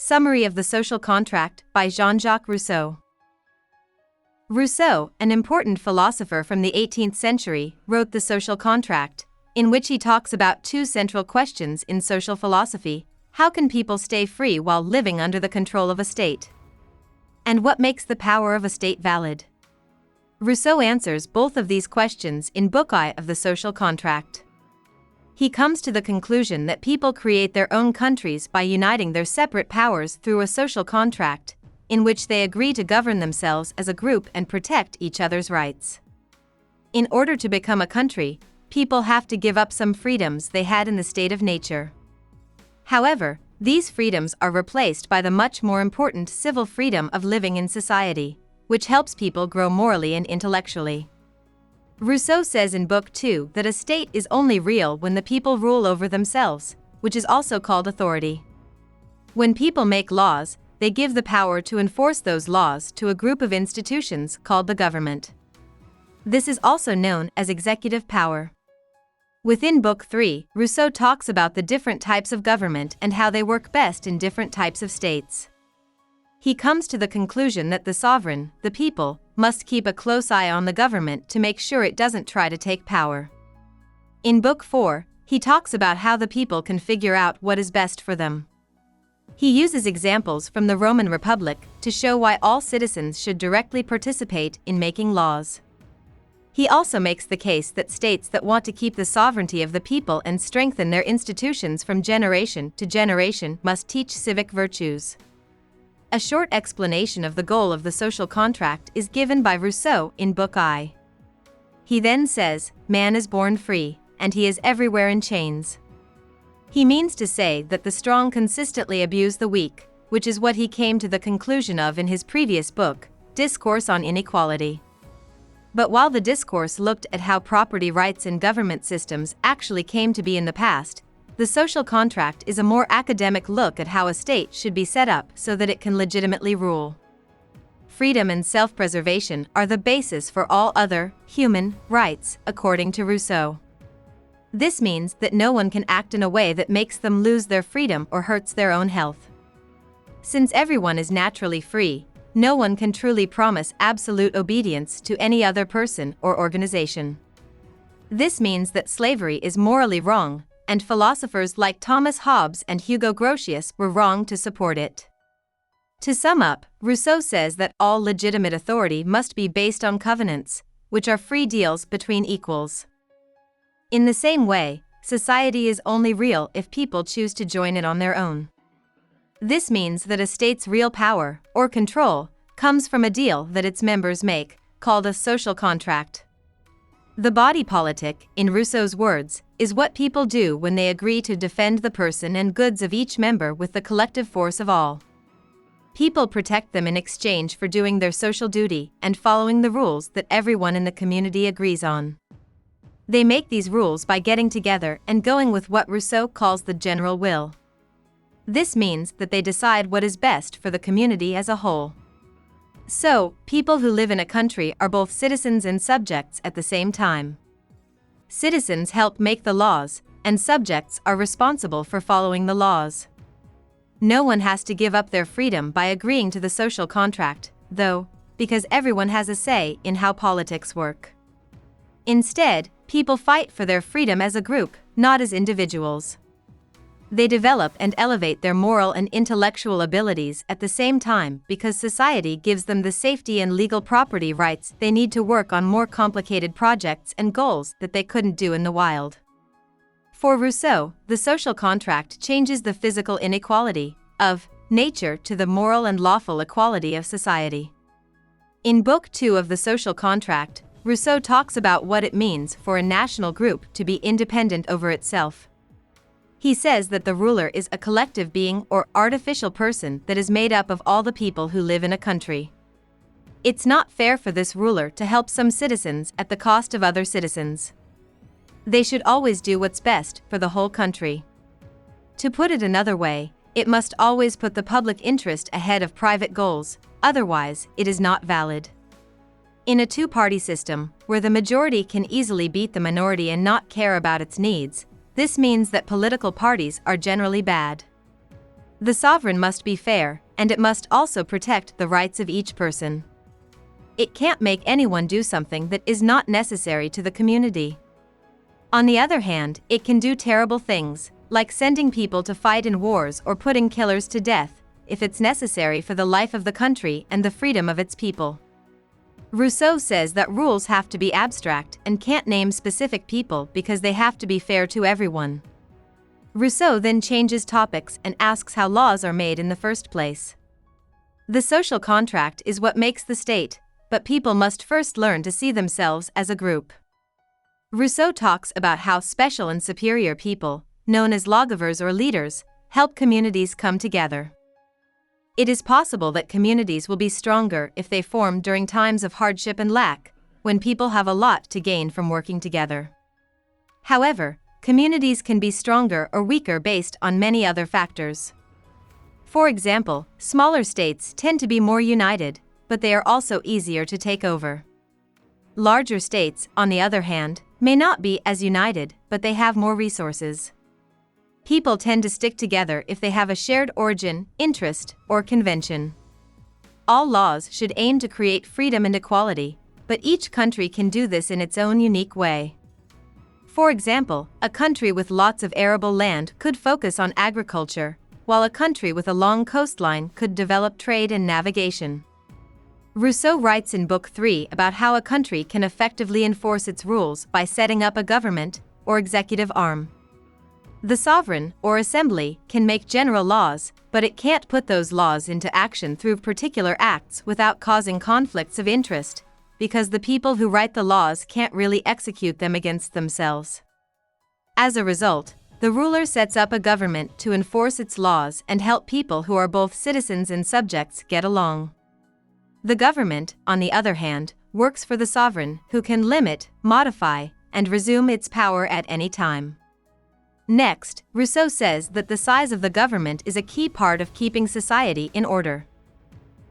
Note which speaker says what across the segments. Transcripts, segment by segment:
Speaker 1: Summary of the Social Contract by Jean-Jacques Rousseau. Rousseau, an important philosopher from the 18th century, wrote The Social Contract, in which he talks about two central questions in social philosophy: how can people stay free while living under the control of a state? And what makes the power of a state valid? Rousseau answers both of these questions in Book I of The Social Contract. He comes to the conclusion that people create their own countries by uniting their separate powers through a social contract, in which they agree to govern themselves as a group and protect each other's rights. In order to become a country, people have to give up some freedoms they had in the state of nature. However, these freedoms are replaced by the much more important civil freedom of living in society, which helps people grow morally and intellectually. Rousseau says in Book II that a state is only real when the people rule over themselves, which is also called authority. When people make laws, they give the power to enforce those laws to a group of institutions called the government. This is also known as executive power. Within Book III, Rousseau talks about the different types of government and how they work best in different types of states. He comes to the conclusion that the sovereign, the people, must keep a close eye on the government to make sure it doesn't try to take power. In Book IV, he talks about how the people can figure out what is best for them. He uses examples from the Roman Republic to show why all citizens should directly participate in making laws. He also makes the case that states that want to keep the sovereignty of the people and strengthen their institutions from generation to generation must teach civic virtues. A short explanation of the goal of the social contract is given by Rousseau in Book I. He then says, man is born free, and he is everywhere in chains. He means to say that the strong consistently abuse the weak, which is what he came to the conclusion of in his previous book, Discourse on Inequality. But while the discourse looked at how property rights and government systems actually came to be in the past, the social contract is a more academic look at how a state should be set up so that it can legitimately rule. Freedom and self-preservation are the basis for all other human rights, according to Rousseau. This means that no one can act in a way that makes them lose their freedom or hurts their own health. Since everyone is naturally free, no one can truly promise absolute obedience to any other person or organization. This means that slavery is morally wrong, and philosophers like Thomas Hobbes and Hugo Grotius were wrong to support it. To sum up, Rousseau says that all legitimate authority must be based on covenants, which are free deals between equals. In the same way, society is only real if people choose to join it on their own. This means that a state's real power, or control, comes from a deal that its members make, called a social contract. The body politic, in Rousseau's words, is what people do when they agree to defend the person and goods of each member with the collective force of all. People protect them in exchange for doing their social duty and following the rules that everyone in the community agrees on. They make these rules by getting together and going with what Rousseau calls the general will. This means that they decide what is best for the community as a whole. So, people who live in a country are both citizens and subjects at the same time. Citizens help make the laws, and subjects are responsible for following the laws. No one has to give up their freedom by agreeing to the social contract, though, because everyone has a say in how politics work. Instead, people fight for their freedom as a group, not as individuals. They develop and elevate their moral and intellectual abilities at the same time because society gives them the safety and legal property rights they need to work on more complicated projects and goals that they couldn't do in the wild. For Rousseau, the social contract changes the physical inequality of nature to the moral and lawful equality of society. In Book II of the Social Contract, Rousseau talks about what it means for a national group to be independent over itself. He says that the ruler is a collective being or artificial person that is made up of all the people who live in a country. It's not fair for this ruler to help some citizens at the cost of other citizens. They should always do what's best for the whole country. To put it another way, it must always put the public interest ahead of private goals, otherwise, it is not valid. In a two-party system, where the majority can easily beat the minority and not care about its needs, this means that political parties are generally bad. The sovereign must be fair, and it must also protect the rights of each person. It can't make anyone do something that is not necessary to the community. On the other hand, it can do terrible things, like sending people to fight in wars or putting killers to death, if it's necessary for the life of the country and the freedom of its people. Rousseau says that rules have to be abstract and can't name specific people because they have to be fair to everyone. Rousseau then changes topics and asks how laws are made in the first place. The social contract is what makes the state, but people must first learn to see themselves as a group. Rousseau talks about how special and superior people, known as lawgivers or leaders, help communities come together. It is possible that communities will be stronger if they form during times of hardship and lack, when people have a lot to gain from working together. However, communities can be stronger or weaker based on many other factors. For example, smaller states tend to be more united, but they are also easier to take over. Larger states, on the other hand, may not be as united, but they have more resources. People tend to stick together if they have a shared origin, interest, or convention. All laws should aim to create freedom and equality, but each country can do this in its own unique way. For example, a country with lots of arable land could focus on agriculture, while a country with a long coastline could develop trade and navigation. Rousseau writes in Book 3 about how a country can effectively enforce its rules by setting up a government, or executive arm. The sovereign, or assembly, can make general laws, but it can't put those laws into action through particular acts without causing conflicts of interest, because the people who write the laws can't really execute them against themselves. As a result, the ruler sets up a government to enforce its laws and help people who are both citizens and subjects get along. The government, on the other hand, works for the sovereign, who can limit, modify, and resume its power at any time. Next, Rousseau says that the size of the government is a key part of keeping society in order.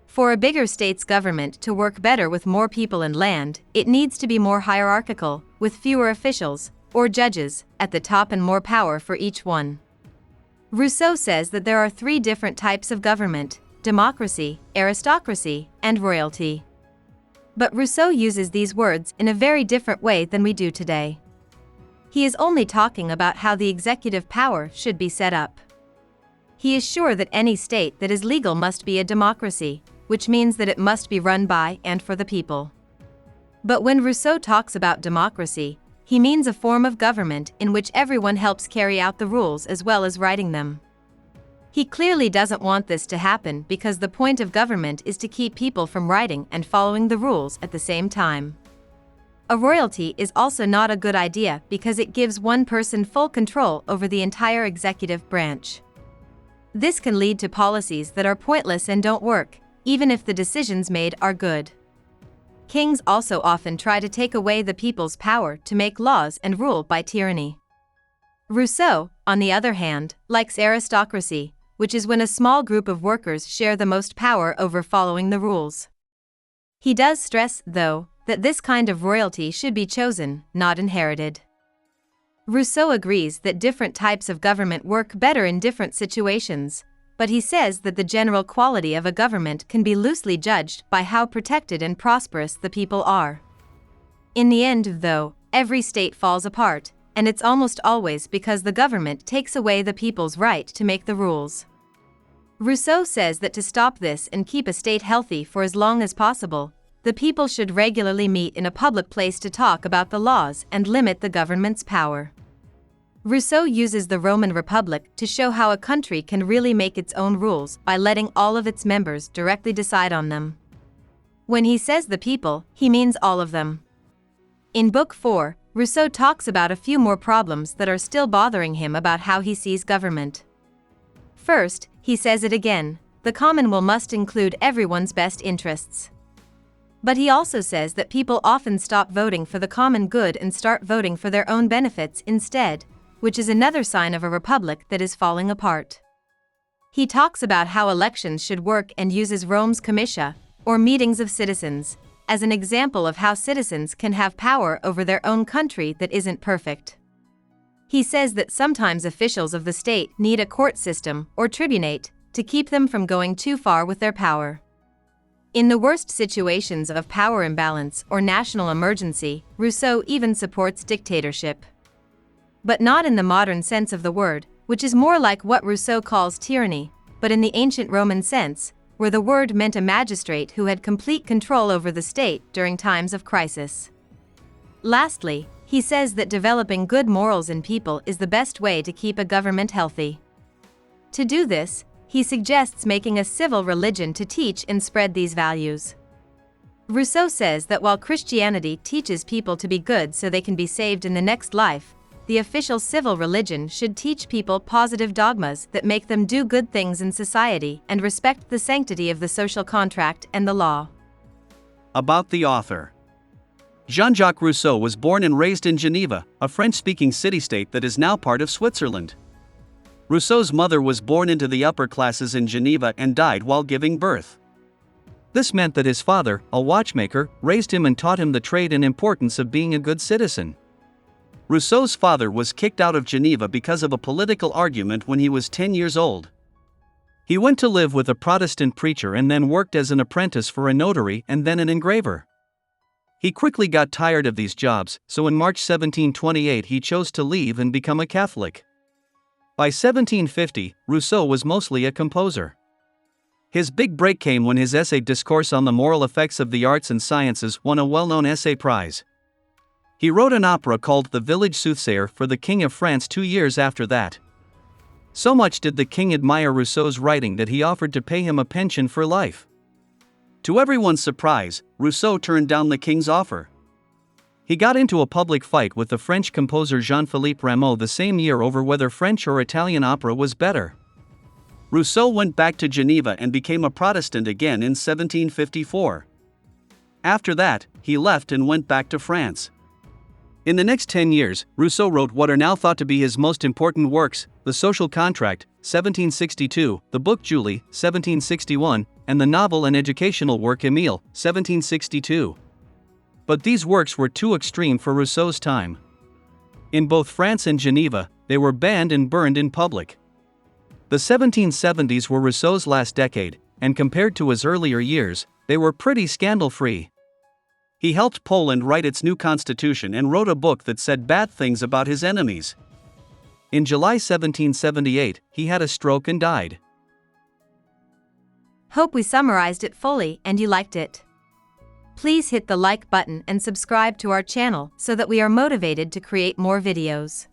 Speaker 1: For a bigger state's government to work better with more people and land, it needs to be more hierarchical, with fewer officials, or judges, at the top and more power for each one. Rousseau says that there are 3 different types of government: democracy, aristocracy, and royalty. But Rousseau uses these words in a very different way than we do today. He is only talking about how the executive power should be set up. He is sure that any state that is legal must be a democracy, which means that it must be run by and for the people. But when Rousseau talks about democracy, he means a form of government in which everyone helps carry out the rules as well as writing them. He clearly doesn't want this to happen because the point of government is to keep people from writing and following the rules at the same time. A royalty is also not a good idea because it gives one person full control over the entire executive branch. This can lead to policies that are pointless and don't work, even if the decisions made are good. Kings also often try to take away the people's power to make laws and rule by tyranny. Rousseau, on the other hand, likes aristocracy, which is when a small group of workers share the most power over following the rules. He does stress, though, that this kind of royalty should be chosen, not inherited. Rousseau agrees that different types of government work better in different situations, but he says that the general quality of a government can be loosely judged by how protected and prosperous the people are. In the end, though, every state falls apart, and it's almost always because the government takes away the people's right to make the rules. Rousseau says that to stop this and keep a state healthy for as long as possible, the people should regularly meet in a public place to talk about the laws and limit the government's power. Rousseau uses the Roman Republic to show how a country can really make its own rules by letting all of its members directly decide on them. When he says the people, he means all of them. In Book 4, Rousseau talks about a few more problems that are still bothering him about how he sees government. First, he says it again, the common will must include everyone's best interests. But he also says that people often stop voting for the common good and start voting for their own benefits instead, which is another sign of a republic that is falling apart. He talks about how elections should work and uses Rome's comitia, or meetings of citizens, as an example of how citizens can have power over their own country that isn't perfect. He says that sometimes officials of the state need a court system or tribunate, to keep them from going too far with their power. In the worst situations of power imbalance or national emergency, Rousseau even supports dictatorship. But not in the modern sense of the word, which is more like what Rousseau calls tyranny, but in the ancient Roman sense, where the word meant a magistrate who had complete control over the state during times of crisis. Lastly, he says that developing good morals in people is the best way to keep a government healthy. To do this, he suggests making a civil religion to teach and spread these values. Rousseau says that while Christianity teaches people to be good so they can be saved in the next life, the official civil religion should teach people positive dogmas that make them do good things in society and respect the sanctity of the social contract and the law.
Speaker 2: About the author. Jean-Jacques Rousseau was born and raised in Geneva, a French-speaking city-state that is now part of Switzerland. Rousseau's mother was born into the upper classes in Geneva and died while giving birth. This meant that his father, a watchmaker, raised him and taught him the trade and importance of being a good citizen. Rousseau's father was kicked out of Geneva because of a political argument when he was 10 years old. He went to live with a Protestant preacher and then worked as an apprentice for a notary and then an engraver. He quickly got tired of these jobs, so in March 1728 he chose to leave and become a Catholic. By 1750, Rousseau was mostly a composer. His big break came when his essay Discourse on the Moral Effects of the Arts and Sciences won a well-known essay prize. He wrote an opera called The Village Soothsayer for the King of France 2 years after that. So much did the king admire Rousseau's writing that he offered to pay him a pension for life. To everyone's surprise, Rousseau turned down the king's offer. He got into a public fight with the French composer Jean-Philippe Rameau the same year over whether French or Italian opera was better. Rousseau went back to Geneva and became a Protestant again in 1754. After that, he left and went back to France. In the next 10 years, Rousseau wrote what are now thought to be his most important works: The Social Contract, 1762, the book Julie, 1761, and the novel and educational work Émile, 1762. But these works were too extreme for Rousseau's time. In both France and Geneva, they were banned and burned in public. The 1770s were Rousseau's last decade, and compared to his earlier years, they were pretty scandal-free. He helped Poland write its new constitution and wrote a book that said bad things about his enemies. In July 1778, he had a stroke and died.
Speaker 1: Hope we summarized it fully and you liked it. Please hit the like button and subscribe to our channel so that we are motivated to create more videos.